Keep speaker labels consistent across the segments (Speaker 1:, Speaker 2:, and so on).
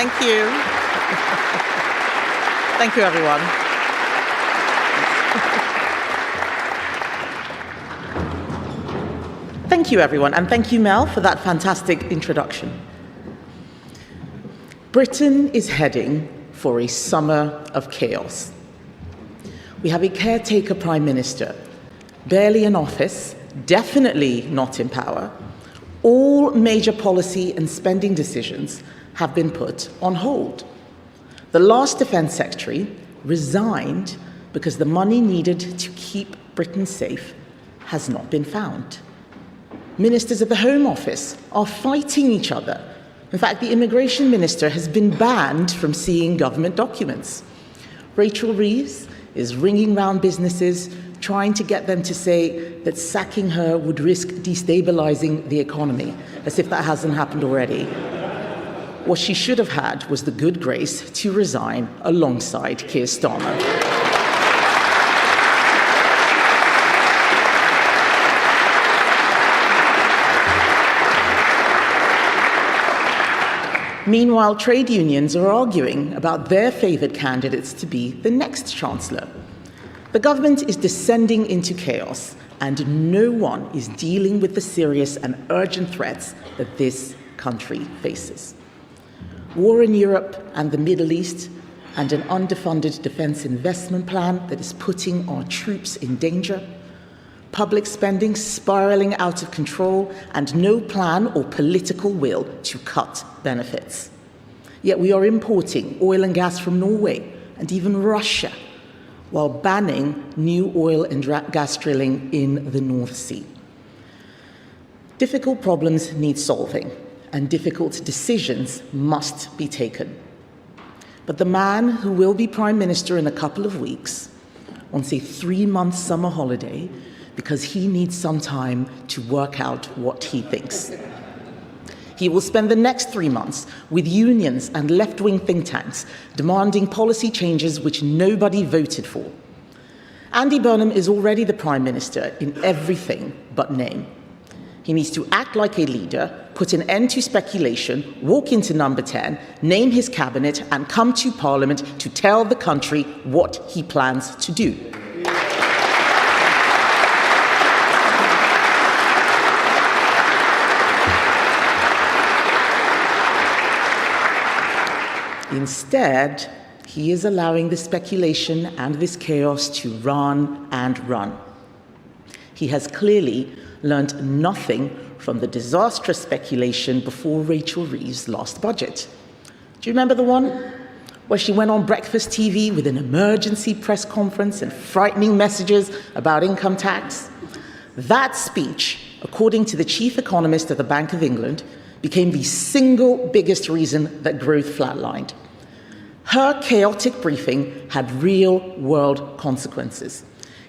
Speaker 1: Thank you. Thank you, everyone. Thank you, everyone, and thank you, Mel, for that fantastic introduction. Britain is heading for a summer of chaos. We have a caretaker prime minister, barely in office, definitely not in power. All major policy and spending decisions have been put on hold. The last defence secretary resigned because the money needed to keep Britain safe has not been found. Ministers of the Home Office are fighting each other. In fact, the immigration minister has been banned from seeing government documents. Rachel Reeves is ringing round businesses, trying to get them to say that sacking her would risk destabilizing the economy, as if that hasn't happened already. What she should have had was the good grace to resign alongside Keir Starmer. Meanwhile, trade unions are arguing about their favoured candidates to be the next Chancellor. The government is descending into chaos, and no one is dealing with the serious and urgent threats that this country faces. War in Europe and the Middle East, and an underfunded defence investment plan that is putting our troops in danger, public spending spiralling out of control, and no plan or political will to cut benefits. Yet we are importing oil and gas from Norway and even Russia, while banning new oil and gas drilling in the North Sea. Difficult problems need solving, and difficult decisions must be taken. But the man who will be Prime Minister in a couple of weeks wants a 3-month summer holiday because he needs some time to work out what he thinks. He will spend the next 3 months with unions and left-wing think tanks demanding policy changes which nobody voted for. Andy Burnham is already the Prime Minister in everything but name. He needs to act like a leader, put an end to speculation, walk into number 10, name his cabinet, and come to Parliament to tell the country what he plans to do. Instead, he is allowing the speculation and this chaos to run and run. He has clearly learned nothing from the disastrous speculation before Rachel Reeves' last budget. Do you remember the one where she went on breakfast TV with an emergency press conference and frightening messages about income tax? That speech, according to the chief economist of the Bank of England, became the single biggest reason that growth flatlined. Her chaotic briefing had real-world consequences.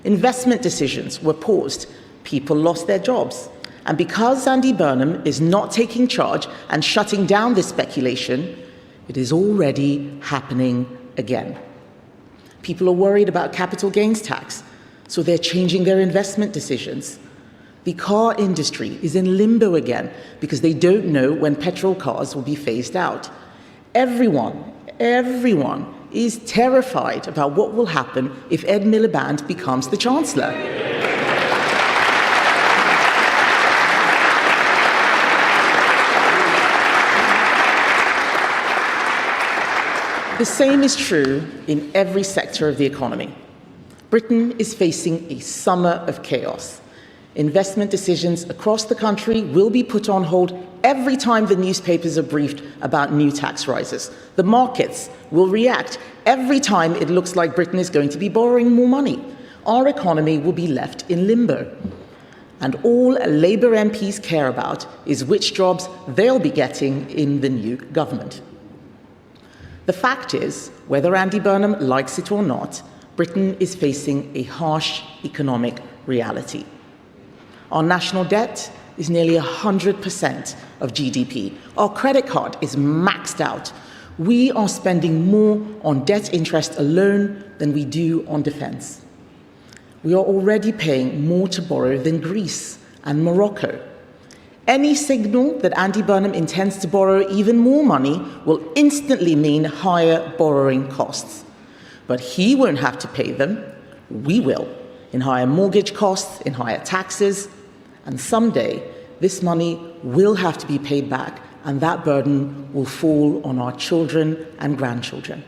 Speaker 1: Investment decisions were paused, people lost their jobs. And because Andy Burnham is not taking charge and shutting down this speculation, it is already happening again. People are worried about capital gains tax, so they're changing their investment decisions. The car industry is in limbo again because they don't know when petrol cars will be phased out. Everyone is terrified about what will happen if Ed Miliband becomes the Chancellor. The same is true in every sector of the economy. Britain is facing a summer of chaos. Investment decisions across the country will be put on hold every time the newspapers are briefed about new tax rises. The markets will react every time it looks like Britain is going to be borrowing more money. Our economy will be left in limbo. And all Labour MPs care about is which jobs they'll be getting in the new government. The fact is, whether Andy Burnham likes it or not, Britain is facing a harsh economic reality. Our national debt is nearly 100% of GDP. Our credit card is maxed out. We are spending more on debt interest alone than we do on defence. We are already paying more to borrow than Greece and Morocco. Any signal that Andy Burnham intends to borrow even more money will instantly mean higher borrowing costs. But he won't have to pay them. We will, in higher mortgage costs, in higher taxes, and someday this money will have to be paid back, and that burden will fall on our children and grandchildren.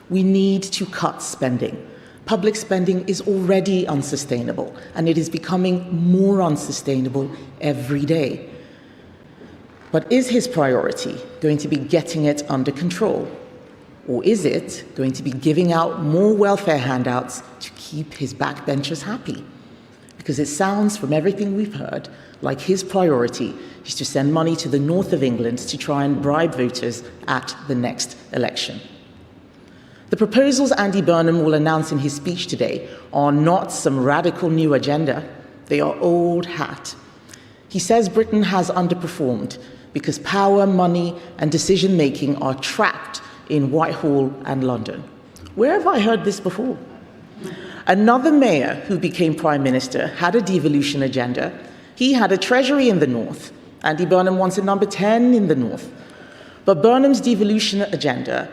Speaker 1: We need to cut spending. Public spending is already unsustainable, and it is becoming more unsustainable every day. But is his priority going to be getting it under control? Or is it going to be giving out more welfare handouts to keep his backbenchers happy? Because it sounds, from everything we've heard, like his priority is to send money to the north of England to try and bribe voters at the next election. The proposals Andy Burnham will announce in his speech today are not some radical new agenda. They are old hat. He says Britain has underperformed because power, money, and decision-making are trapped in Whitehall and London. Where have I heard this before? Another mayor who became Prime Minister had a devolution agenda. He had a treasury in the north. Andy Burnham wants a number 10 in the north. But Burnham's devolution agenda,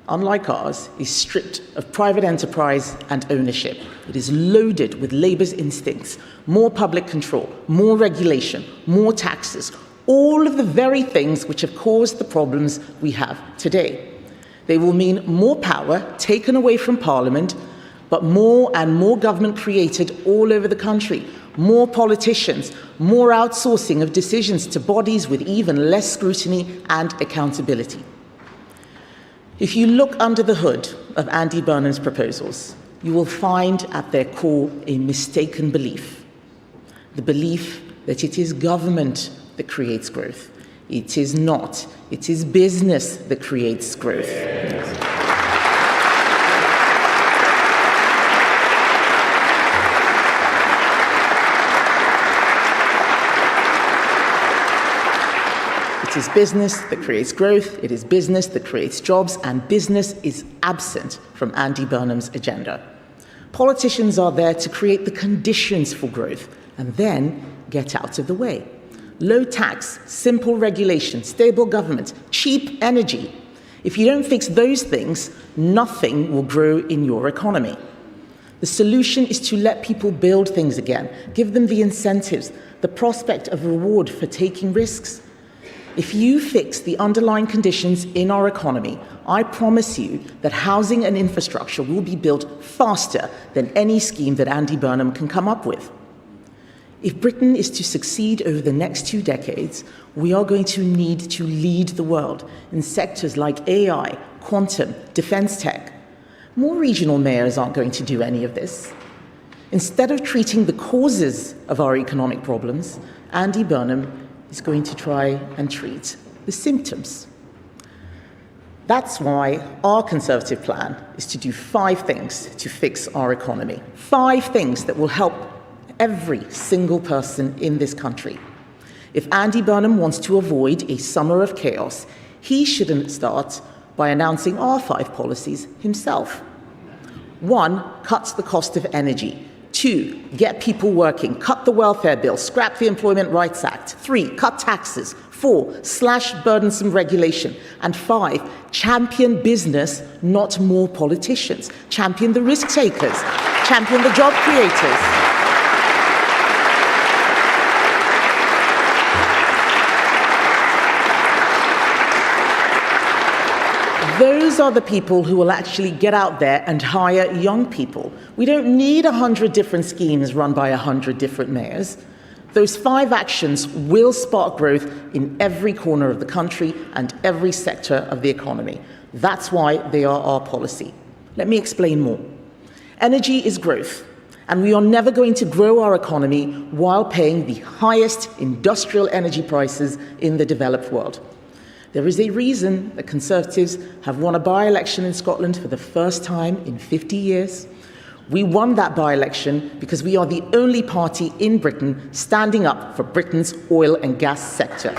Speaker 1: unlike ours, is stripped of private enterprise and ownership. It is loaded with Labour's instincts, more public control, more regulation, more taxes, all of the very things which have caused the problems we have today. They will mean more power taken away from Parliament, but more and more government created all over the country, more politicians, more outsourcing of decisions to bodies with even less scrutiny and accountability. If you look under the hood of Andy Burnham's proposals, you will find at their core a mistaken belief. The belief that it is government that creates growth. It is not. It is business that creates growth. It is business that creates growth, it is business that creates jobs, and business is absent from Andy Burnham's agenda. Politicians are there to create the conditions for growth and then get out of the way. Low tax, simple regulation, stable government, cheap energy. If you don't fix those things, nothing will grow in your economy. The solution is to let people build things again, give them the incentives, the prospect of reward for taking risks. If you fix the underlying conditions in our economy, I promise you that housing and infrastructure will be built faster than any scheme that Andy Burnham can come up with. If Britain is to succeed over the next 2 decades, we are going to need to lead the world in sectors like AI, quantum, defense tech. More regional mayors aren't going to do any of this. Instead of treating the causes of our economic problems, Andy Burnham is going to try and treat the symptoms. That's why our Conservative plan is to do 5 things to fix our economy. 5 things that will help every single person in this country. If Andy Burnham wants to avoid a summer of chaos, he shouldn't start by announcing our 5 policies himself. 1, cut the cost of energy. 2, get people working, cut the welfare bill, scrap the Employment Rights Act. 3, cut taxes. 4, slash burdensome regulation. And 5, champion business, not more politicians. Champion the risk takers. Champion the job creators. Those are the people who will actually get out there and hire young people. We don't need 100 different schemes run by 100 different mayors. Those 5 actions will spark growth in every corner of the country and every sector of the economy. That's why they are our policy. Let me explain more. Energy is growth, and we are never going to grow our economy while paying the highest industrial energy prices in the developed world. There is a reason that Conservatives have won a by-election in Scotland for the first time in 50 years. We won that by-election because we are the only party in Britain standing up for Britain's oil and gas sector.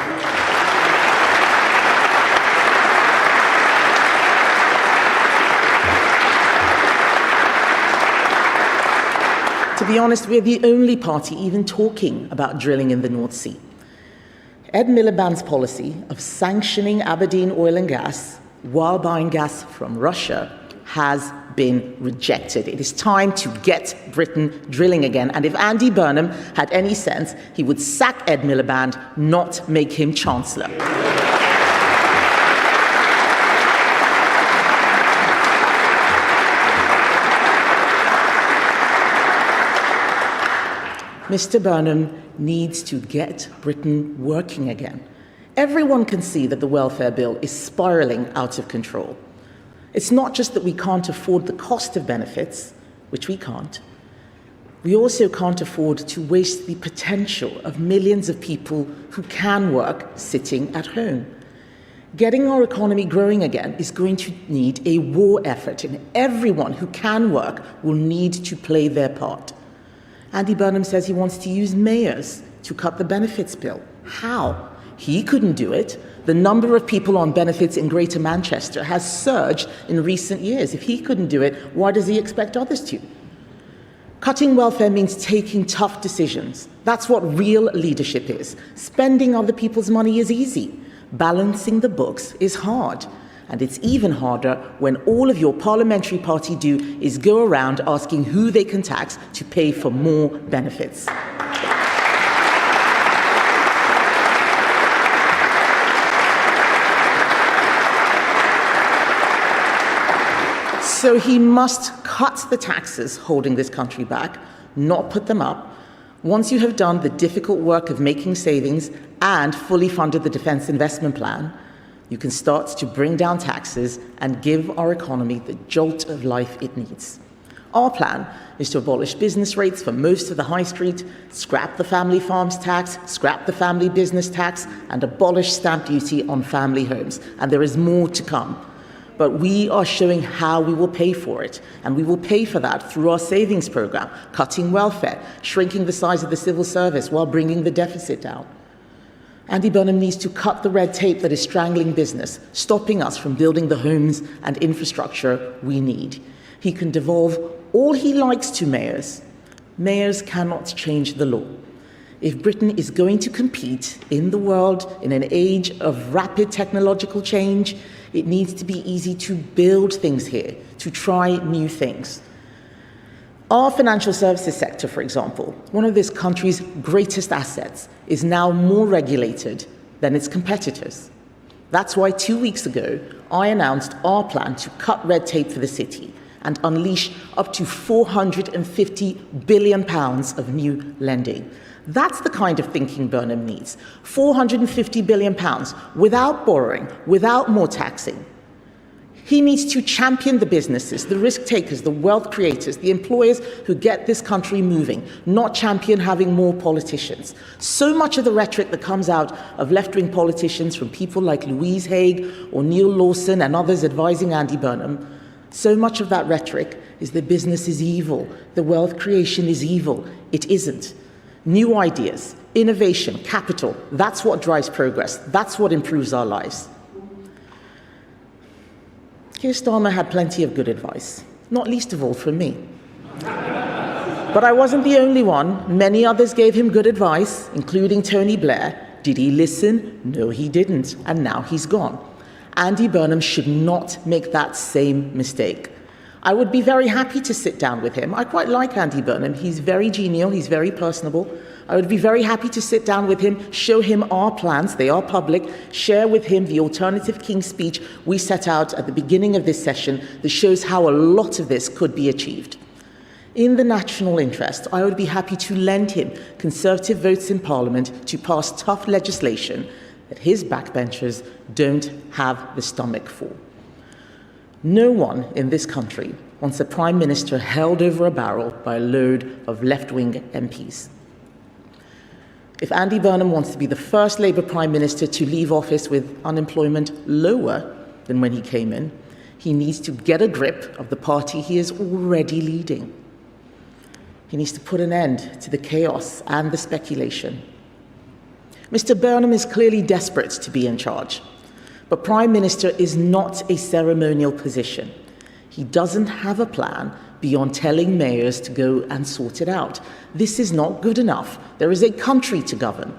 Speaker 1: To be honest, we're the only party even talking about drilling in the North Sea. Ed Miliband's policy of sanctioning Aberdeen oil and gas while buying gas from Russia has been rejected. It is time to get Britain drilling again. And if Andy Burnham had any sense, he would sack Ed Miliband, not make him Chancellor. Mr. Burnham needs to get Britain working again. Everyone can see that the welfare bill is spiraling out of control. It's not just that we can't afford the cost of benefits, which we can't. We also can't afford to waste the potential of millions of people who can work sitting at home. Getting our economy growing again is going to need a war effort, and everyone who can work will need to play their part. Andy Burnham says he wants to use mayors to cut the benefits bill. How? He couldn't do it. The number of people on benefits in Greater Manchester has surged in recent years. If he couldn't do it, why does he expect others to? Cutting welfare means taking tough decisions. That's what real leadership is. Spending other people's money is easy. Balancing the books is hard. And it's even harder when all of your parliamentary party do is go around asking who they can tax to pay for more benefits. So he must cut the taxes holding this country back, not put them up. Once you have done the difficult work of making savings and fully funded the Defence Investment Plan, you can start to bring down taxes and give our economy the jolt of life it needs. Our plan is to abolish business rates for most of the high street, scrap the family farms tax, scrap the family business tax, and abolish stamp duty on family homes. And there is more to come. But we are showing how we will pay for it. And we will pay for that through our savings program, cutting welfare, shrinking the size of the civil service while bringing the deficit down. Andy Burnham needs to cut the red tape that is strangling business, stopping us from building the homes and infrastructure we need. He can devolve all he likes to mayors. Mayors cannot change the law. If Britain is going to compete in the world in an age of rapid technological change, it needs to be easy to build things here, to try new things. Our financial services sector, for example, one of this country's greatest assets, is now more regulated than its competitors. That's why 2 weeks ago, I announced our plan to cut red tape for the city and unleash up to £450 billion of new lending. That's the kind of thinking Burnham needs. £450 billion without borrowing, without more taxing. He needs to champion the businesses, the risk takers, the wealth creators, the employers who get this country moving, not champion having more politicians. So much of the rhetoric that comes out of left-wing politicians from people like Louise Haigh or Neil Lawson and others advising Andy Burnham, so much of that rhetoric is that business is evil, the wealth creation is evil. It isn't. New ideas, innovation, capital, that's what drives progress. That's what improves our lives. Keir Starmer had plenty of good advice, not least of all from me. But I wasn't the only one. Many others gave him good advice, including Tony Blair. Did he listen? No, he didn't, and now he's gone. Andy Burnham should not make that same mistake. I would be very happy to sit down with him. I quite like Andy Burnham. He's very genial, he's very personable. I would be very happy to sit down with him, show him our plans, they are public, share with him the alternative King's speech we set out at the beginning of this session that shows how a lot of this could be achieved. In the national interest, I would be happy to lend him Conservative votes in Parliament to pass tough legislation that his backbenchers don't have the stomach for. No one in this country wants a Prime Minister held over a barrel by a load of left-wing MPs. If Andy Burnham wants to be the first Labour Prime Minister to leave office with unemployment lower than when he came in, he needs to get a grip of the party he is already leading. He needs to put an end to the chaos and the speculation. Mr. Burnham is clearly desperate to be in charge, but Prime Minister is not a ceremonial position. He doesn't have a plan beyond telling mayors to go and sort it out. This is not good enough. There is a country to govern.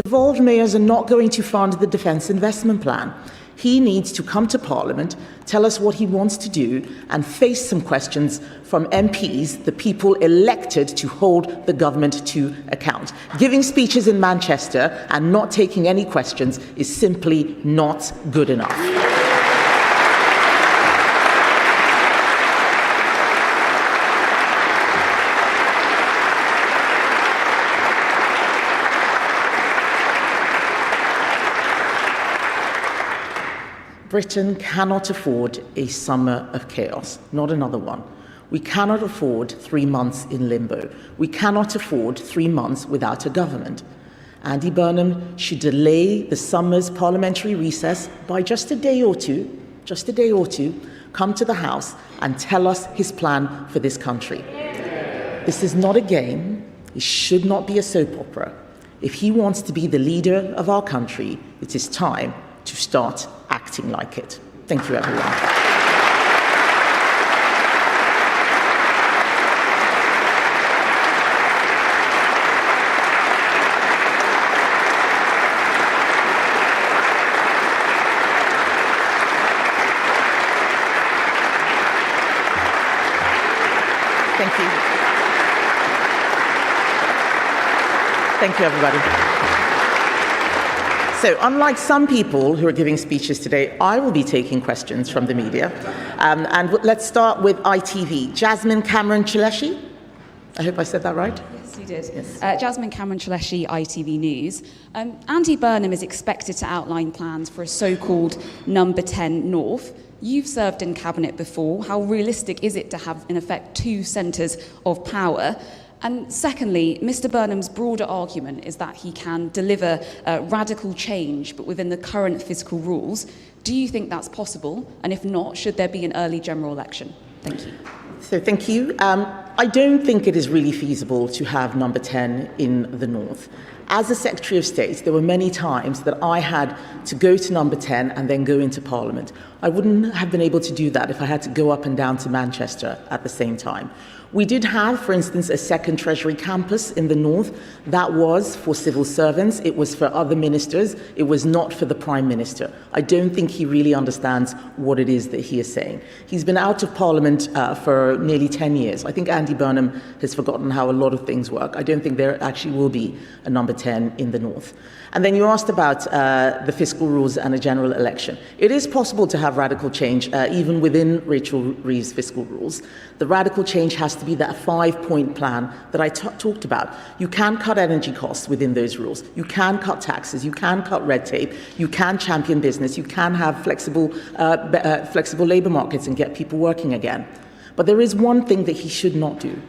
Speaker 1: Devolved mayors are not going to fund the defence investment plan. He needs to come to Parliament, tell us what he wants to do, and face some questions from MPs, the people elected to hold the government to account. Giving speeches in Manchester and not taking any questions is simply not good enough. Britain cannot afford a summer of chaos, not another one. We cannot afford 3 months in limbo. We cannot afford 3 months without a government. Andy Burnham should delay the summer's parliamentary recess by just a day or two, come to the House and tell us his plan for this country. This is not a game. It should not be a soap opera. If he wants to be the leader of our country, it is time to start acting like it. Thank you, everyone. Thank you. Thank you, everybody. So, unlike some people who are giving speeches today, I will be taking questions from the media. And let's start with ITV. Jasmine Cameron Chileshi. I hope I said that right.
Speaker 2: Yes, you did. Yes. Jasmine Cameron Chileshi, ITV News. Andy Burnham is expected to outline plans for a so-called Number 10 North. You've served in cabinet before. How realistic is it to have, in effect, 2 centres of power? And secondly, Mr Burnham's broader argument is that he can deliver radical change, but within the current fiscal rules. Do you think that's possible? And if not, should there be an early general election? Thank you.
Speaker 1: So thank you. I don't think it is really feasible to have Number 10 in the North. As a Secretary of State, there were many times that I had to go to Number 10 and then go into Parliament. I wouldn't have been able to do that if I had to go up and down to Manchester at the same time. We did have, for instance, a second Treasury campus in the North. That was for civil servants. It was for other ministers. It was not for the Prime Minister. I don't think he really understands what it is that he is saying. He's been out of Parliament for nearly 10 years. I think Andy Burnham has forgotten how a lot of things work. I don't think there actually will be a Number 10 in the North. And then you asked about the fiscal rules and a general election. It is possible to have radical change even within Rachel Reeves' fiscal rules. The radical change has to be that 5-point plan that I talked about. You can cut energy costs within those rules. You can cut taxes. You can cut red tape. You can champion business. You can have flexible labour markets and get people working again. But there is one thing that he should not do.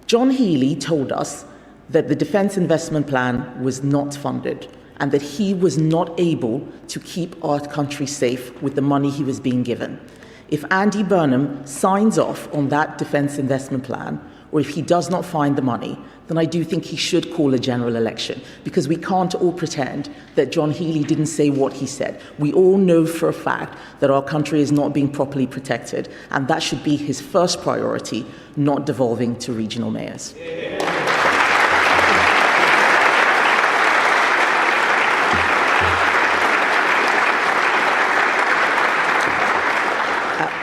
Speaker 1: John Healey told us that the Defence Investment Plan was not funded and that he was not able to keep our country safe with the money he was being given. If Andy Burnham signs off on that Defence Investment Plan, or if he does not find the money, then I do think he should call a general election, because we can't all pretend that John Healey didn't say what he said. We all know for a fact that our country is not being properly protected, and that should be his first priority, not devolving to regional mayors.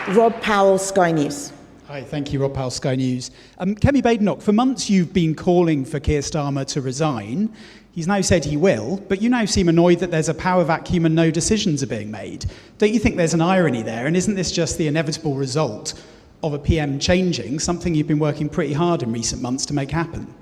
Speaker 1: Rob Powell, Sky News.
Speaker 3: Hi, thank you, Rob Powell, Sky News. Kemi Badenoch, for months you've been calling for Keir Starmer to resign. He's now said he will, but you now seem annoyed that there's a power vacuum and no decisions are being made. Don't you think there's an irony there? And isn't this just the inevitable result of a PM changing, something you've been working pretty hard in recent months to make happen?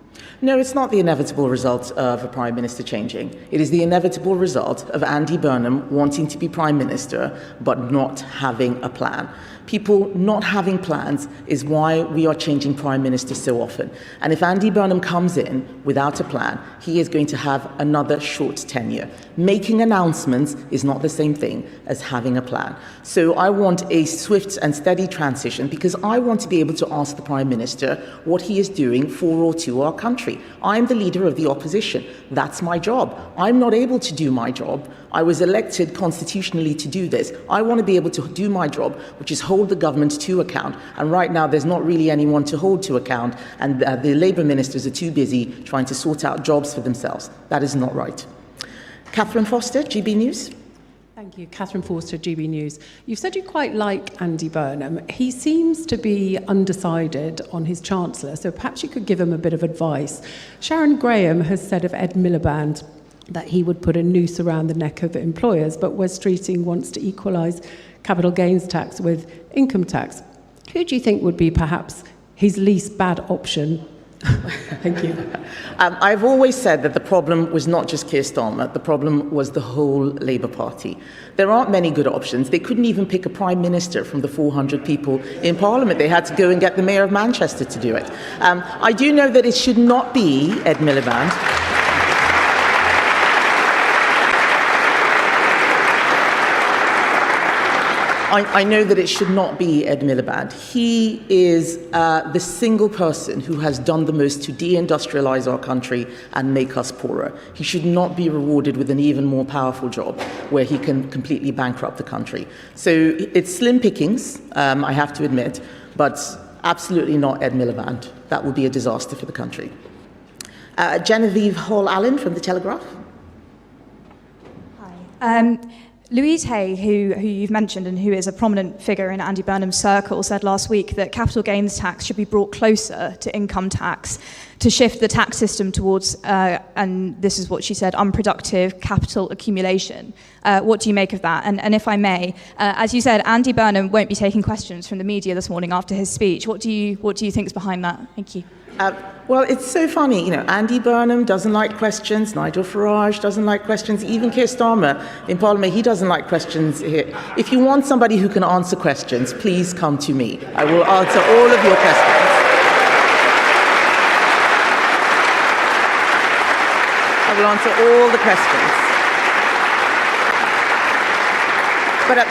Speaker 1: No, it's not the inevitable result of a Prime Minister changing. It is the inevitable result of Andy Burnham wanting to be Prime Minister but not having a plan. People not having plans is why we are changing Prime Minister so often. And if Andy Burnham comes in without a plan, he is going to have another short tenure. Making announcements is not the same thing as having a plan. So I want a swift and steady transition, because I want to be able to ask the Prime Minister what he is doing for or to our country. I'm the leader of the opposition. That's my job. I'm not able to do my job. I was elected constitutionally to do this. I want to be able to do my job, which is hold the government to account. And right now, there's not really anyone to hold to account, and the Labour ministers are too busy trying to sort out jobs for themselves. That is not right. Catherine Foster, GB News.
Speaker 4: Thank you. Catherine Forster, GB News. You've said you quite like Andy Burnham. He seems to be undecided on his Chancellor, so perhaps you could give him a bit of advice. Sharon Graham has said of Ed Miliband that he would put a noose around the neck of employers, but Wes Streeting wants to equalise capital gains tax with income tax. Who do you think would be perhaps his least bad option? Thank you.
Speaker 1: I've always said that the problem was not just Keir Starmer, the problem was the whole Labour Party. There aren't many good options. They couldn't even pick a Prime Minister from the 400 people in Parliament. They had to go and get the Mayor of Manchester to do it. I do know that it should not be Ed Miliband. I know that it should not be Ed Miliband. He is the single person who has done the most to deindustrialise our country and make us poorer. He should not be rewarded with an even more powerful job where he can completely bankrupt the country. So it's slim pickings, I have to admit, but absolutely not Ed Miliband. That would be a disaster for the country. Genevieve Hall-Allen from The Telegraph.
Speaker 5: Hi. Louise Hay, who you've mentioned and who is a prominent figure in Andy Burnham's circle, said last week that capital gains tax should be brought closer to income tax to shift the tax system towards, and this is what she said, unproductive capital accumulation. What do you make of that? And if I may, as you said, Andy Burnham won't be taking questions from the media this morning after his speech. What do you think is behind that? Thank you.
Speaker 1: Well, it's so funny, you know, Andy Burnham doesn't like questions, Nigel Farage doesn't like questions, even Keir Starmer in Parliament, he doesn't like questions here. If you want somebody who can answer questions, please come to me. I will answer all of your questions. I will answer all the questions. But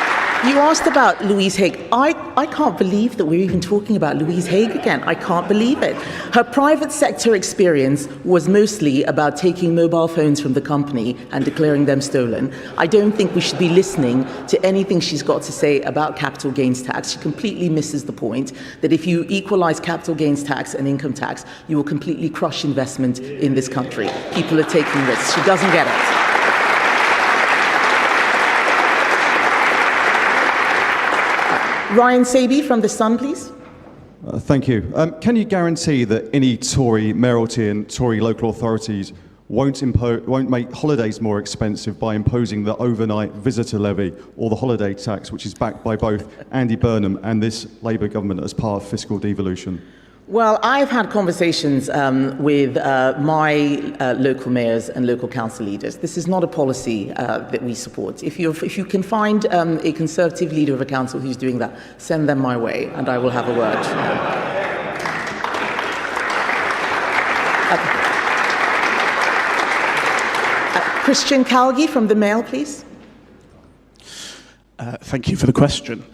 Speaker 1: you asked about Louise Haigh. I can't believe that we're even talking about Louise Haigh again. I can't believe it. Her private sector experience was mostly about taking mobile phones from the company and declaring them stolen. I don't think we should be listening to anything she's got to say about capital gains tax. She completely misses the point that if you equalise capital gains tax and income tax, you will completely crush investment in this country. People are taking risks. She doesn't get it. Ryan Saby from The Sun, please.
Speaker 6: Thank you. Can you guarantee that any Tory mayoralty and Tory local authorities won't make holidays more expensive by imposing the overnight visitor levy or the holiday tax, which is backed by both Andy Burnham and this Labour government as part of fiscal devolution?
Speaker 1: Well, I've had conversations with my local mayors and local council leaders. This is not a policy that we support. If you can find a Conservative leader of a council who's doing that, send them my way and I will have a word. Christian Calgi from The Mail, please.
Speaker 7: Thank you for the question.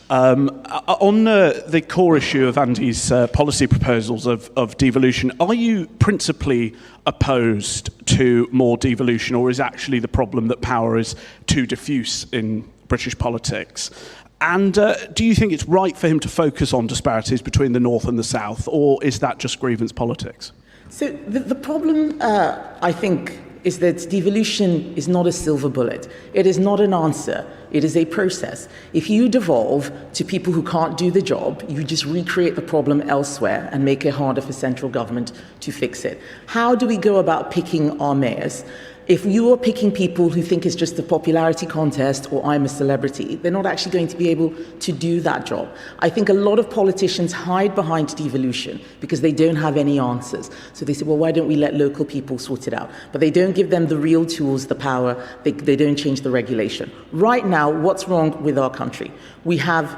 Speaker 7: On the core issue of Andy's policy proposals of devolution, are you principally opposed to more devolution, or is actually the problem that power is too diffuse in British politics? And do you think it's right for him to focus on disparities between the North and the South, or is that just grievance politics?
Speaker 1: So the problem, I think, is that devolution is not a silver bullet. It is not an answer. It is a process. If you devolve to people who can't do the job, you just recreate the problem elsewhere and make it harder for central government to fix it. How do we go about picking our mayors? If you are picking people who think it's just a popularity contest or I'm a celebrity, they're not actually going to be able to do that job. I think a lot of politicians hide behind devolution because they don't have any answers. So they say, well, why don't we let local people sort it out? But they don't give them the real tools, the power. They don't change the regulation. Right now, what's wrong with our country? We have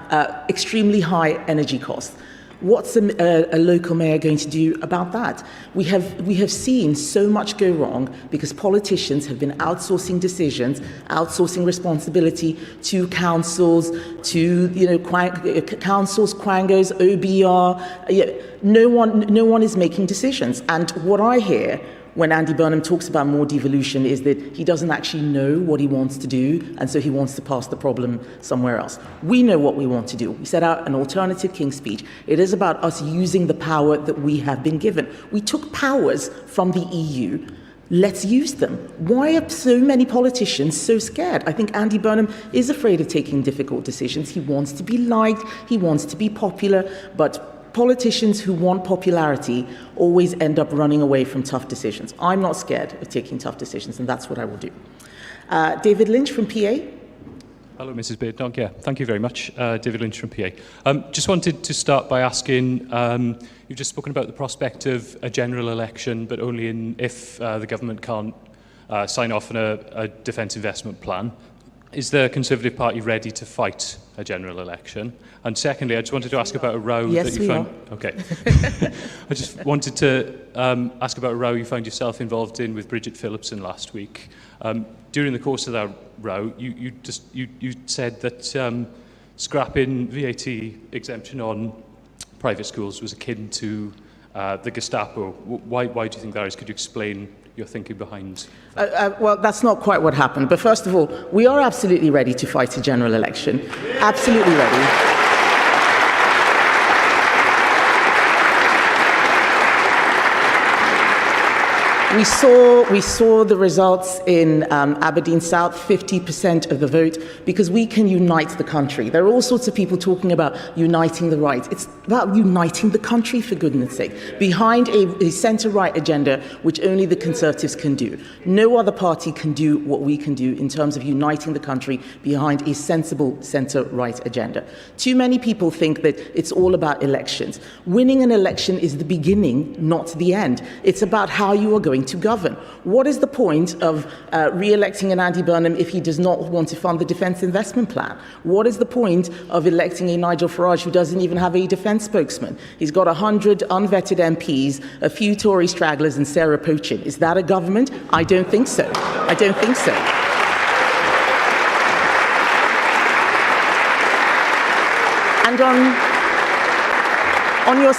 Speaker 1: extremely high energy costs. What's a local mayor going to do about that? We have seen so much go wrong because politicians have been outsourcing decisions, outsourcing responsibility to councils, to councils, quangos, OBR. No one is making decisions. And what I hear when Andy Burnham talks about more devolution is that he doesn't actually know what he wants to do, and so he wants to pass the problem somewhere else. We know what we want to do. We set out an alternative King's Speech. It is about us using the power that we have been given. We took powers from the EU. Let's use them. Why are so many politicians so scared? I think Andy Burnham is afraid of taking difficult decisions. He wants to be liked, he wants to be popular, but politicians who want popularity always end up running away from tough decisions. I'm not scared of taking tough decisions, and that's what I will do. David Lynch from PA.
Speaker 8: Hello, Mrs. Badenoch. Yeah, thank you very much. David Lynch from PA. Just wanted to start by asking, you've just spoken about the prospect of a general election, but only if the government can't sign off on a defence investment plan. Is the Conservative Party ready to fight a general election? And secondly, I just wanted to ask about a row that you found... Okay. I just wanted to ask about a row you found yourself involved in with Bridget Phillipson last week. During the course of that row, you said that scrapping VAT exemption on private schools was akin to the Gestapo. Why do you think that is? Could you explain your thinking behind that?
Speaker 1: Well, that's not quite what happened. But first of all, we are absolutely ready to fight a general election. Absolutely ready. We saw the results in Aberdeen South, 50% of the vote, because we can unite the country. There are all sorts of people talking about uniting the right. It's about uniting the country, for goodness sake, behind a centre-right agenda, which only the Conservatives can do. No other party can do what we can do in terms of uniting the country behind a sensible centre-right agenda. Too many people think that it's all about elections. Winning an election is the beginning, not the end. It's about how you are going to govern. What is the point of re-electing an Andy Burnham if he does not want to fund the defence investment plan? What is the point of electing a Nigel Farage who doesn't even have a defence spokesman? He's got 100 unvetted MPs, a few Tory stragglers and Sarah Pochin. Is that a government? I don't think so. I don't think so. And on your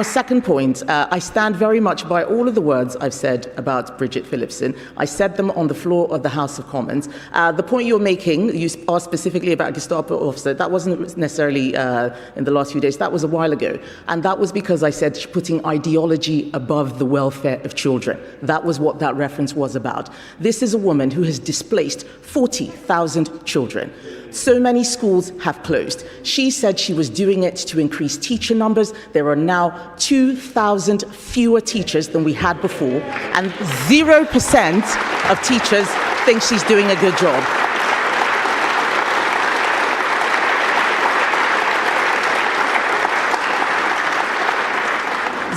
Speaker 1: second point, I stand very much by all of the words I've said about Bridget Phillipson. I said them on the floor of the House of Commons. The point you're making, you asked specifically about Gestapo officer, that wasn't necessarily in the last few days, that was a while ago. And that was because I said putting ideology above the welfare of children. That was what that reference was about. This is a woman who has displaced 40,000 children. So many schools have closed. She said she was doing it to increase teacher numbers. There are now 2,000 fewer teachers than we had before, and 0% of teachers think she's doing a good job.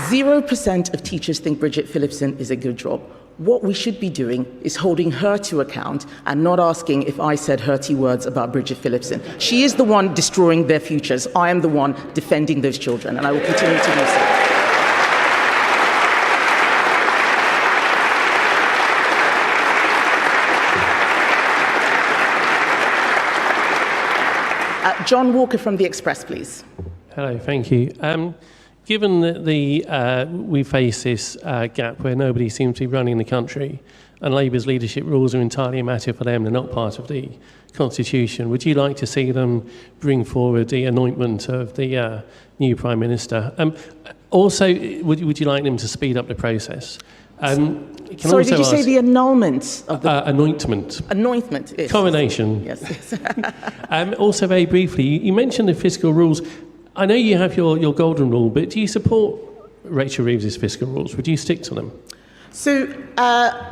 Speaker 1: Zero % of teachers think Bridget Phillipson is a good job. What we should be doing is holding her to account and not asking if I said hurty words about Bridget Phillipson. She is the one destroying their futures. I am the one defending those children, and I will continue to do so. John Walker from The Express, please.
Speaker 9: Hello, thank you. Given that we face this gap where nobody seems to be running the country and Labour's leadership rules are entirely a matter for them, they're not part of the Constitution, would you like to see them bring forward the anointment of the new Prime Minister? Also, would you like them to speed up the process?
Speaker 1: Sorry, did you say the annulment of the...
Speaker 9: anointment.
Speaker 1: Anointment, yes.
Speaker 9: Coronation.
Speaker 1: Yes.
Speaker 9: Also, very briefly, you mentioned the fiscal rules. I know you have your golden rule, but do you support Rachel Reeves's fiscal rules? Would you stick to them? So,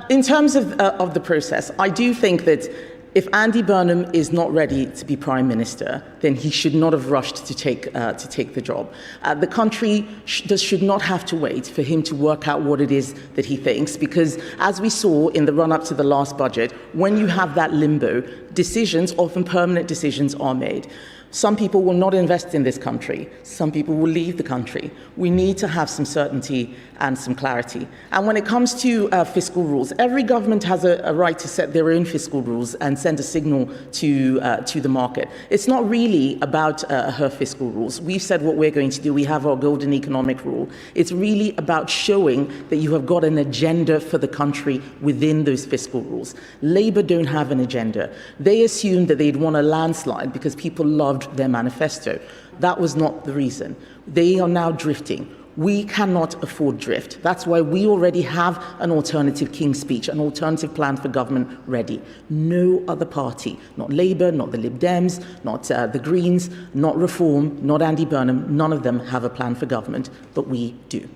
Speaker 1: in terms of the process, I do think that if Andy Burnham is not ready to be Prime Minister, then he should not have rushed to take the job. The country should not have to wait for him to work out what it is that he thinks, because as we saw in the run-up to the last budget, when you have that limbo, decisions, often permanent decisions, are made. Some people will not invest in this country. Some people will leave the country. We need to have some certainty and some clarity. And when it comes to fiscal rules, every government has a right to set their own fiscal rules and send a signal to the market. It's not really about her fiscal rules. We've said what we're going to do. We have our golden economic rule. It's really about showing that you have got an agenda for the country within those fiscal rules. Labour don't have an agenda. They assumed that they'd won a landslide because people loved their manifesto. That was not the reason. They are now drifting. We cannot afford drift. That's why we already have an alternative King's Speech, an alternative plan for government ready. No other party, not Labour, not the Lib Dems, not the Greens, not Reform, not Andy Burnham, none of them have a plan for government, but we do.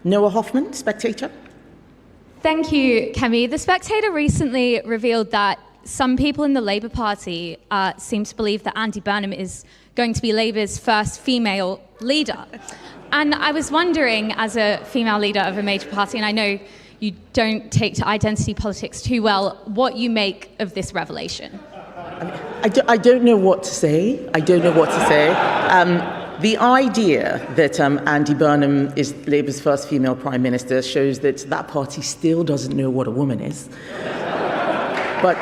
Speaker 1: Noah Hoffman, Spectator.
Speaker 10: Thank you, Kemi. The Spectator recently revealed that some people in the Labour Party seem to believe that Andy Burnham is going to be Labour's first female leader. And I was wondering, as a female leader of a major party, and I know you don't take to identity politics too well, what you make of this revelation.
Speaker 1: I don't know what to say. I don't know what to say. The idea that Andy Burnham is Labour's first female Prime Minister shows that that party still doesn't know what a woman is. But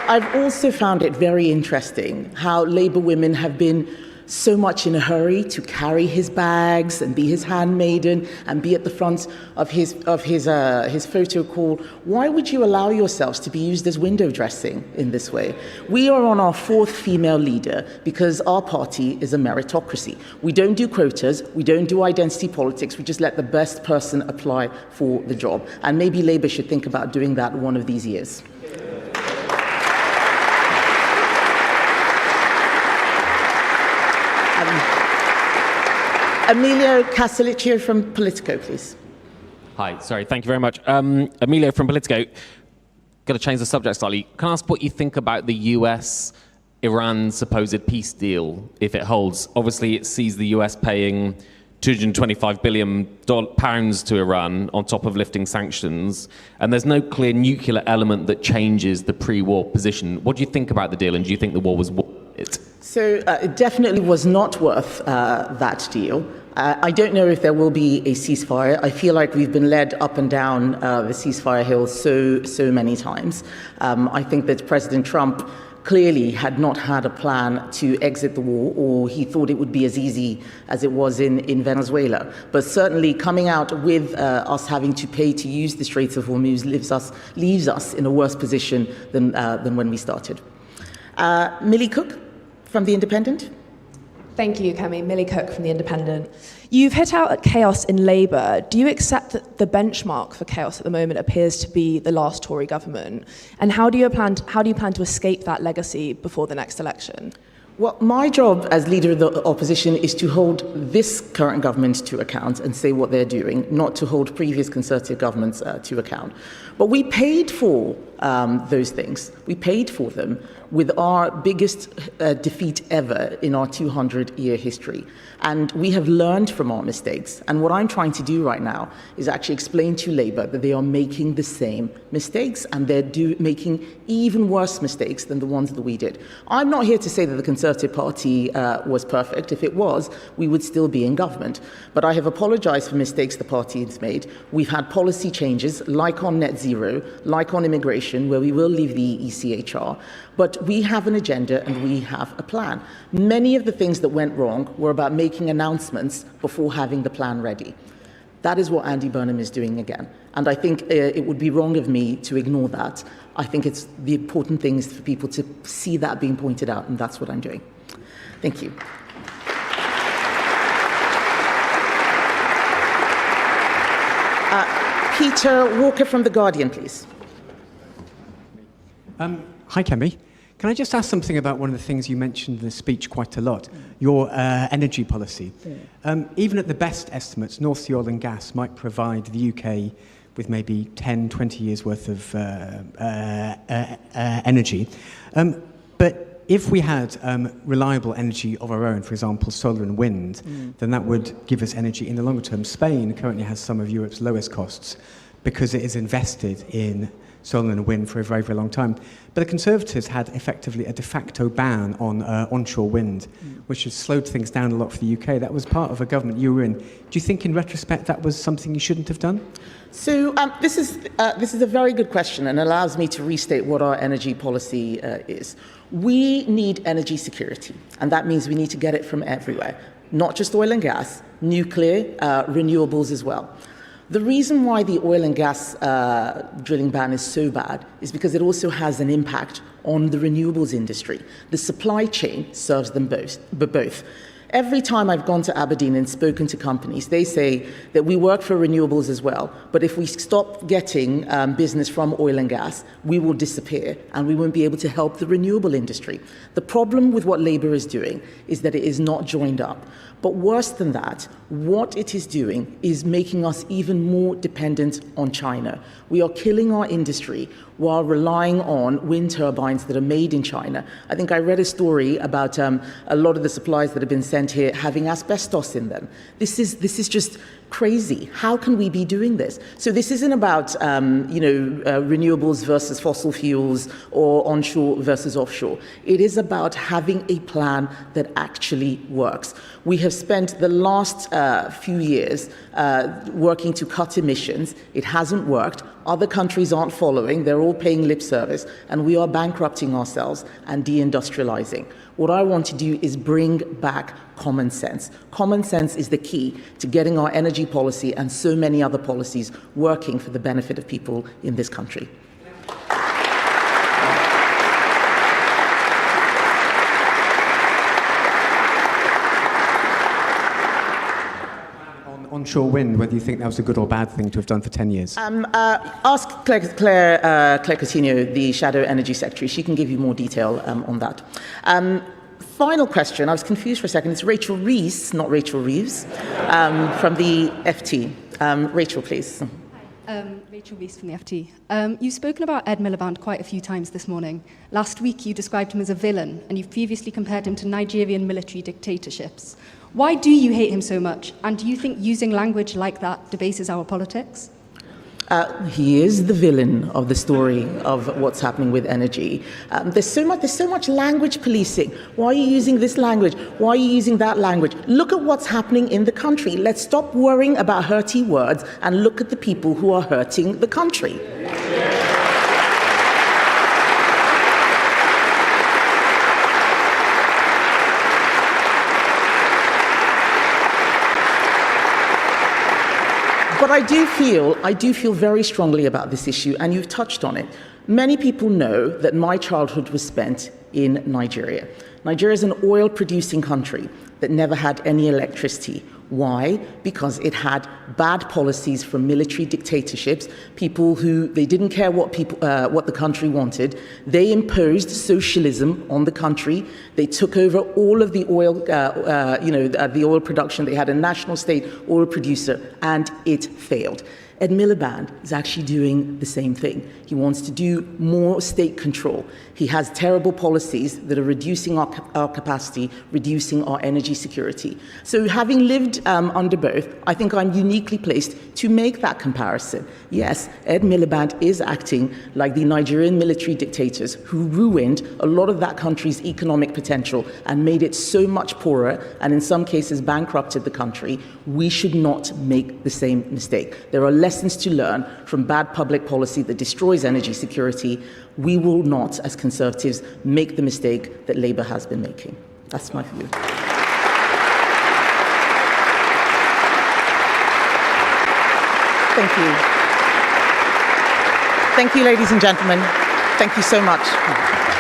Speaker 1: I've also found it very interesting how Labour women have been so much in a hurry to carry his bags and be his handmaiden and be at the front of his photo call. Why would you allow yourselves to be used as window dressing in this way? We are on our fourth female leader because our party is a meritocracy. We don't do quotas, we don't do identity politics, we just let the best person apply for the job. And maybe Labour should think about doing that one of these years. Emilio Casaliccio from Politico, please.
Speaker 11: Hi, sorry, thank you very much. Emilio from Politico. Got to change the subject slightly. Can I ask what you think about the US-Iran supposed peace deal, if it holds? Obviously, it sees the US paying £225 billion to Iran on top of lifting sanctions, and there's no clear nuclear element that changes the pre-war position. What do you think about the deal, and do you think the war was worth it?
Speaker 1: So it definitely was not worth that deal. I don't know if there will be a ceasefire. I feel like we've been led up and down the ceasefire hill so many times. I think that President Trump clearly had not had a plan to exit the war, or he thought it would be as easy as it was in Venezuela. But certainly coming out with us having to pay to use the Straits of Hormuz leaves us in a worse position than when we started. Millie Cook from The Independent.
Speaker 12: Thank you, Kemi. Millie Cook from The Independent. You've hit out at chaos in Labour. Do you accept that the benchmark for chaos at the moment appears to be the last Tory government? And how do you plan to escape that legacy before the next election?
Speaker 1: Well, my job as leader of the opposition is to hold this current government to account and say what they're doing, not to hold previous Conservative governments to account. But we paid for those things. We paid for them with our biggest defeat ever in our 200-year history. And we have learned from our mistakes. And what I'm trying to do right now is actually explain to Labour that they are making the same mistakes, and they're making even worse mistakes than the ones that we did. I'm not here to say that the Conservative Party was perfect. If it was, we would still be in government. But I have apologised for mistakes the party has made. We've had policy changes, like on net zero, like on immigration, where we will leave the ECHR. But we have an agenda and we have a plan. Many of the things that went wrong were about making announcements before having the plan ready. That is what Andy Burnham is doing again. And I think it would be wrong of me to ignore that. I think it's the important thing is for people to see that being pointed out, and that's what I'm doing. Thank you. Peter Walker from The Guardian, please.
Speaker 13: Hi, Kemi. Can I just ask something about one of the things you mentioned in the speech quite a lot, your energy policy? Even at the best estimates, North Sea oil and gas might provide the UK with maybe 10, 20 years worth of energy. But if we had reliable energy of our own, for example, solar and wind, then that would give us energy in the longer term. Spain currently has some of Europe's lowest costs because it is invested in solar and wind for a very, very long time. But the Conservatives had effectively a de facto ban on onshore wind, which has slowed things down a lot for the UK. That was part of a government you were in. Do you think, in retrospect, that was something you shouldn't have done?
Speaker 1: So this is a very good question and allows me to restate what our energy policy is. We need energy security, and that means we need to get it from everywhere, not just oil and gas, nuclear, renewables as well. The reason why the oil and gas drilling ban is so bad is because it also has an impact on the renewables industry. The supply chain serves them both. Every time I've gone to Aberdeen and spoken to companies, they say that we work for renewables as well, but if we stop getting business from oil and gas, we will disappear and we won't be able to help the renewable industry. The problem with what Labour is doing is that it is not joined up. But worse than that, what it is doing is making us even more dependent on China. We are killing our industry while relying on wind turbines that are made in China. I think I read a story about a lot of the supplies that have been sent here having asbestos in them. This is just crazy. How can we be doing this? So this isn't about renewables versus fossil fuels or onshore versus offshore. It is about having a plan that actually works. We have spent the last few years working to cut emissions. It hasn't worked. Other countries aren't following. They're all paying lip service, and we are bankrupting ourselves and deindustrializing. What I want to do is bring back common sense. Common sense is the key to getting our energy policy and so many other policies working for the benefit of people in this country.
Speaker 13: Onshore wind, whether you think that was a good or bad thing to have done for 10 years?
Speaker 1: Ask Claire Coutinho, the Shadow Energy Secretary. She can give you more detail on that. Final question. I was confused for a second. It's Rachel Rees, not Rachel Reeves, from the FT. Rachel, please.
Speaker 14: Rachel Rees from the FT. You've spoken about Ed Miliband quite a few times this morning. Last week you described him as a villain, and you've previously compared him to Nigerian military dictatorships. Why do you hate him so much? And do you think using language like that debases our politics?
Speaker 1: He is the villain of the story of what's happening with energy. There's so much language policing. Why are you using this language? Why are you using that language? Look at what's happening in the country. Let's stop worrying about hurty words and look at the people who are hurting the country. But I do feel very strongly about this issue, and you've touched on it. Many people know that my childhood was spent in Nigeria. Nigeria is an oil-producing country that never had any electricity. Why? Because it had bad policies from military dictatorships, people who they didn't care what the country wanted. They imposed socialism on the country. They took over all of the oil, the oil production. They had a national state oil producer, and it failed. Ed Miliband is actually doing the same thing. He wants to do more state control. He has terrible policies that are reducing our capacity, reducing our energy security. So having lived under both, I think I'm uniquely placed to make that comparison. Yes, Ed Miliband is acting like the Nigerian military dictators who ruined a lot of that country's economic potential and made it so much poorer and in some cases bankrupted the country. We should not make the same mistake. There are lessons to learn from bad public policy that destroys energy security. We will not, as Conservatives, make the mistake that Labour has been making. That's my view. Thank you. Thank you, ladies and gentlemen. Thank you so much.